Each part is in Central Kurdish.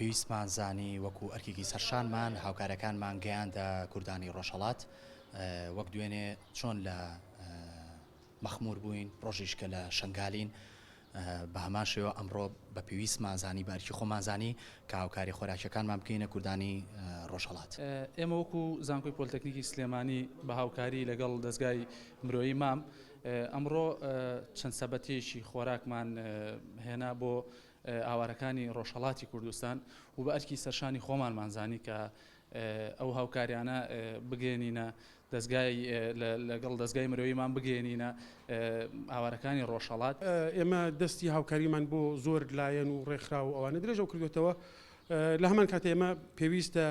پێویستمان زانی وەکو ئەرکێکی سەرشانمان هاوکارەکانمان گەیاندە کوردانی ڕۆژهەڵات وەک دوێنێ چۆن لە مەخموور بووین ڕۆژیشکە لە شنگالین بە هەمان شێوە ئەمڕۆ بە پێویستمان زانی بارکی خۆمان زانی کە هاوکاری خۆراکیەکانمان بکەینە کوردانی ڕۆژهەڵات. ئێمە وەکو زانکۆی پۆلیتەکنیکی سلێمانی بە هاوکاری لەگەڵ دەستگای مرۆیی مام ئەمڕۆ چەند سەبەتێکی خۆراکمان هێنا بۆ ئاوارەکانی ڕۆژهەڵاتی کوردستان و بە ئەرکی سەرشانی خۆمانمانزانی کە ئەو هاوکاریانە بگەێنینە دەستگای لەگەڵ دەستگای مرۆییمان بگەێنینە ئاوارەکانی ڕۆژهەڵات. ئێمە دەستی هاوکاریمان بۆ زۆر لایەن و ڕێکخرا و ئەوانە درێژە کردوێتەوە لە هەمان کاتە ئێمە پێویستە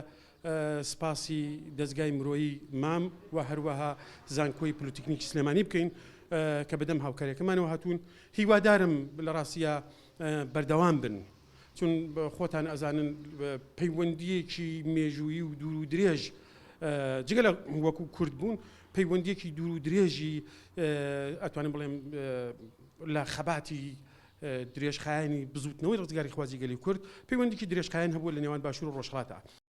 سپاسی دەستگای مرۆیی مام و هەروەها زانکۆی پۆلیتەکنیکی سلێمانی بکەین کە بەدەم هاوکاریەکەمانەوە هاتوون. هیوادارم لە ڕاستیە بەردەوام بن چون خۆتان ئەزانن پەیوەندیەکی مێژوویی و دوور و درێژ جگە لە وەکو کورد بوون پەیوەندیەکی دوور و درێژی ئەتوانم بڵێم لە خەباتی درێژخایانی بزوتنەوەی ڕزگاری خوازی گەلی کورد پەیوەندێکی درێژخایان هەبووە لە نێوان باشوور و ڕۆژهەڵاتە.